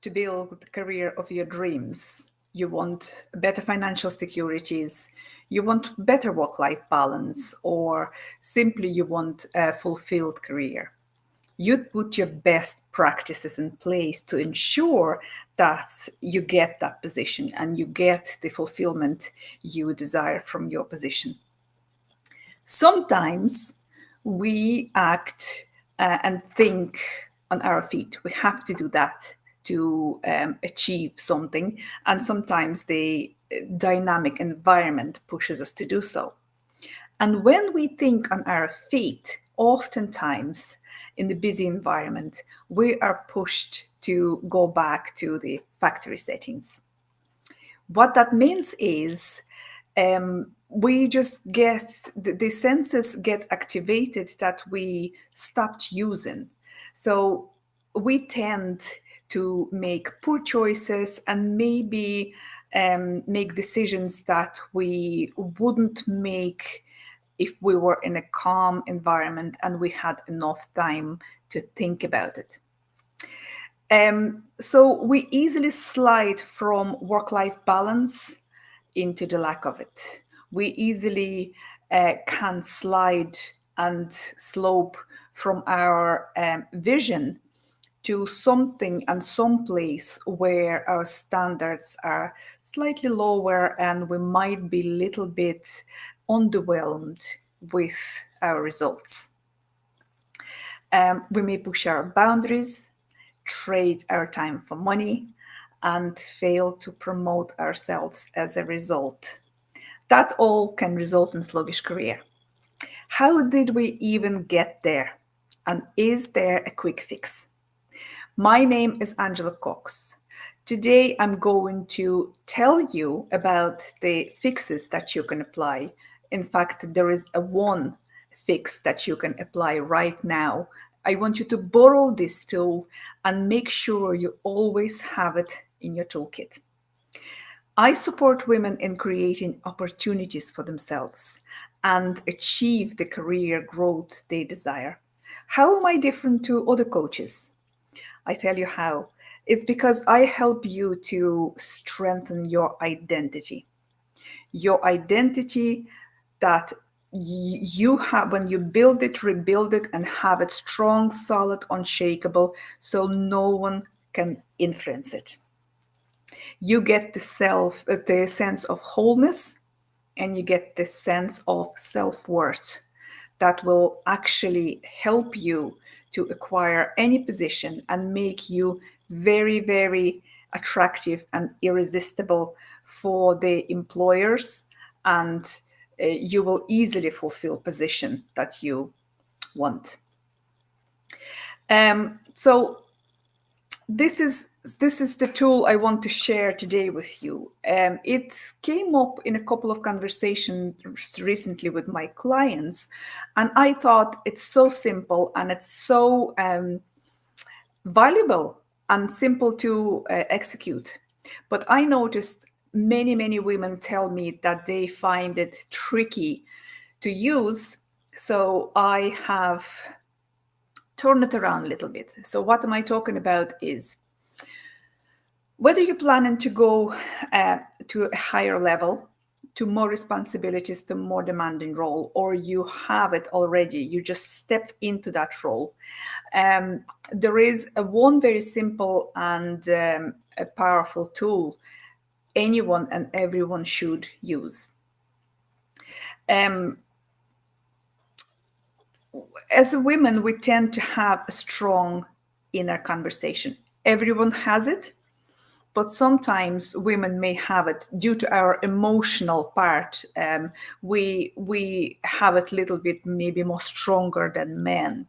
to build the career of your dreams. You want better financial securities, you want better work-life balance, or simply you want a fulfilled career. You'd put your best practices in place to ensure that you get that position and you get the fulfillment you desire from your position. Sometimes we act and think on our feet. We have to do that to achieve something, and sometimes the dynamic environment pushes us to do so. And when we think on our feet, oftentimes in the busy environment, we are pushed to go back to the factory settings. What that means is we just get the senses get activated that we stopped using. So we tend to make poor choices and maybe make decisions that we wouldn't make if we were in a calm environment and we had enough time to think about it. So we easily slide from work-life balance into the lack of it. We easily can slide and slope from our vision to something and some place where our standards are slightly lower and we might be a little bit underwhelmed with our results. We may push our boundaries, trade our time for money, and fail to promote ourselves as a result. That all can result in sluggish career. How did we even get there? And is there a quick fix? My name is Angela Cox. Today I'm going to tell you about the fixes that you can apply. In fact, there is a one fix that you can apply right now. I want you to borrow this tool and make sure you always have it in your toolkit. I support women in creating opportunities for themselves and achieve the career growth they desire. How am I different to other coaches? I tell you how. It's because I help you to strengthen your identity. Your identity that you have when you build it, rebuild it, and have it strong, solid, unshakable, so no one can influence it. You get the sense of wholeness, and you get the sense of self-worth that will actually help you to acquire any position and make you very, very attractive and irresistible for the employers, and you will easily fulfill position that you want. So this is the tool I want to share today with you. It came up in a couple of conversations recently with my clients, and I thought it's so simple and it's so valuable and simple to execute. But I noticed many women tell me that they find it tricky to use. So I have turned it around a little bit. So what am I talking about is whether you're planning to go to a higher level, to more responsibilities, to more demanding role, or you have it already, you just stepped into that role. There is one very simple and a powerful tool anyone and everyone should use. As a women, we tend to have a strong inner conversation. Everyone has it, but sometimes women may have it due to our emotional part. We have it a little bit maybe more stronger than men.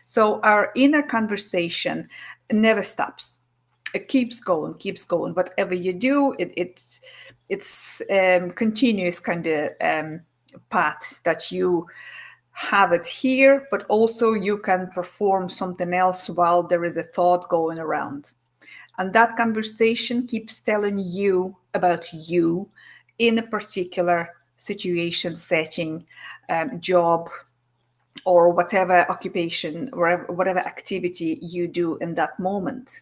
So our inner conversation never stops. It keeps going. Whatever you do, it's continuous kind of path that you have it here, but also you can perform something else while there is a thought going around. And that conversation keeps telling you about you in a particular situation, setting, job, or whatever occupation, or whatever activity you do in that moment.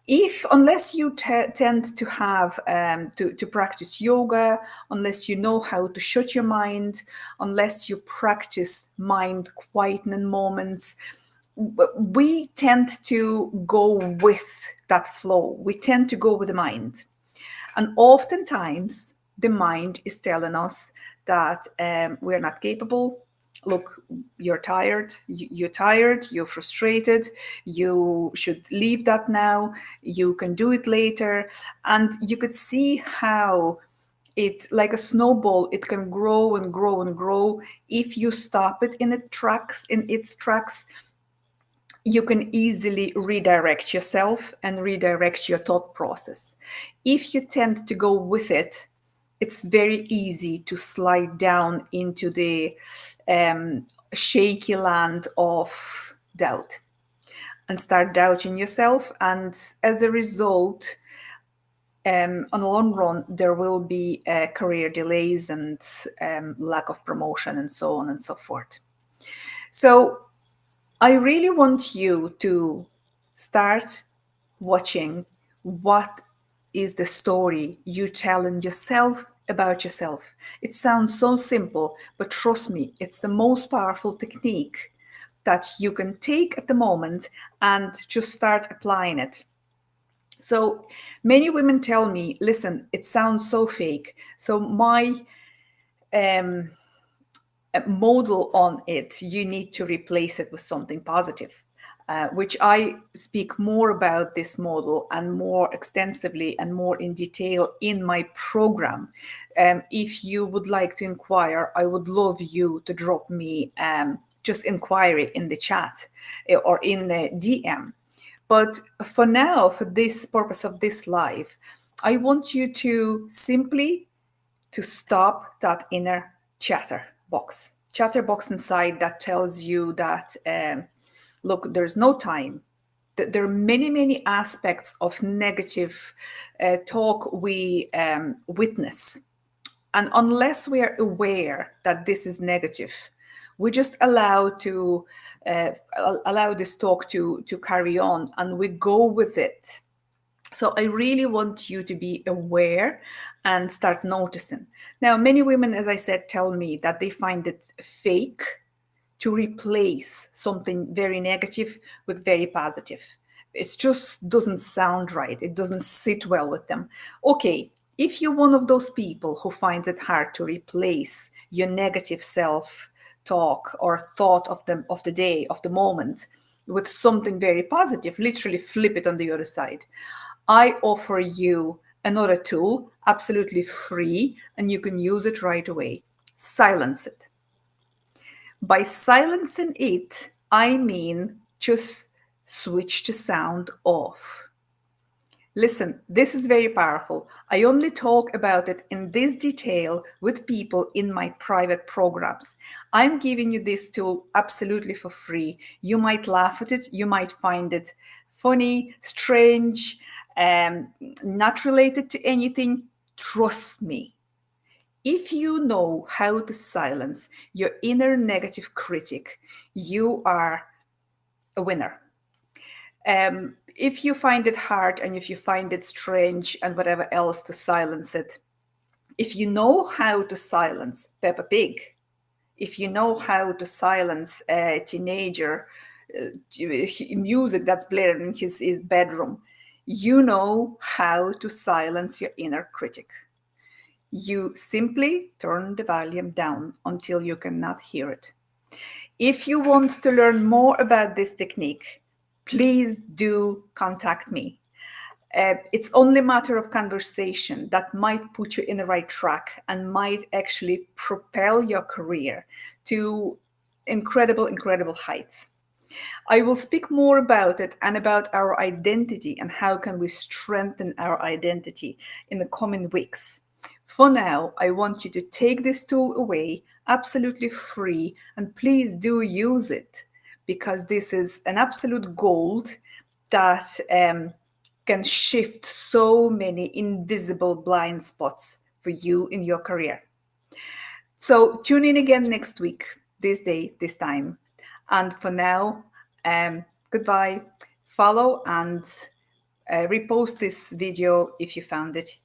Unless you tend to have to practice yoga, unless you know how to shut your mind, unless you practice mind quietening moments, we tend to go with that flow. We tend to go with the mind. And oftentimes, the mind is telling us that we're not capable. Look, you're tired, you're frustrated, you should leave that now, you can do it later. And you could see how it, like a snowball, it can grow and grow and grow. If you stop it in its tracks, you can easily redirect yourself and redirect your thought process. If you tend to go with it, it's very easy to slide down into the shaky land of doubt and start doubting yourself. And as a result, on the long run, there will be career delays and lack of promotion and so on and so forth. So I really want you to start watching what is the story you telling yourself about yourself. It sounds so simple, but trust me, it's the most powerful technique that you can take at the moment and just start applying it. So many women tell me, listen, it sounds so fake. So my model on it, you need to replace it with something positive, which I speak more about this model and more extensively and more in detail in my program. If you would like to inquire, I would love you to drop me just inquiry in the chat or in the DM. But for now, for this purpose of this live, I want you to simply to stop that inner chatterbox inside that tells you that, look, there's no time. There are many aspects of negative talk we witness. And unless we are aware that this is negative, we just allow this talk to carry on, and we go with it. So I really want you to be aware and start noticing. Now, many women, as I said, tell me that they find it fake to replace something very negative with very positive. It just doesn't sound right. It doesn't sit well with them. Okay, if you're one of those people who finds it hard to replace your negative self talk or thought of the day, of the moment, with something very positive, literally flip it on the other side, I offer you another tool, absolutely free, and you can use it right away. Silence it. By silencing it, I mean just switch the sound off. Listen, this is very powerful. I only talk about it in this detail with people in my private programs. I'm giving you this tool absolutely for free. You might laugh at it, you might find it funny, strange, not related to anything. Trust me. If you know how to silence your inner negative critic, you are a winner. If you find it hard and if you find it strange and whatever else to silence it, if you know how to silence Peppa Pig, if you know how to silence a teenager music that's blaring in his bedroom, you know how to silence your inner critic. You simply turn the volume down until you cannot hear it. If you want to learn more about this technique, please do contact me. It's only a matter of conversation that might put you in the right track and might actually propel your career to incredible heights. I will speak more about it and about our identity and how can we strengthen our identity in the coming weeks. For now, I want you to take this tool away, absolutely free, and please do use it, because this is an absolute gold that can shift so many invisible blind spots for you in your career. So tune in again next week, this day, this time. And for now, goodbye. Follow and repost this video if you found it useful.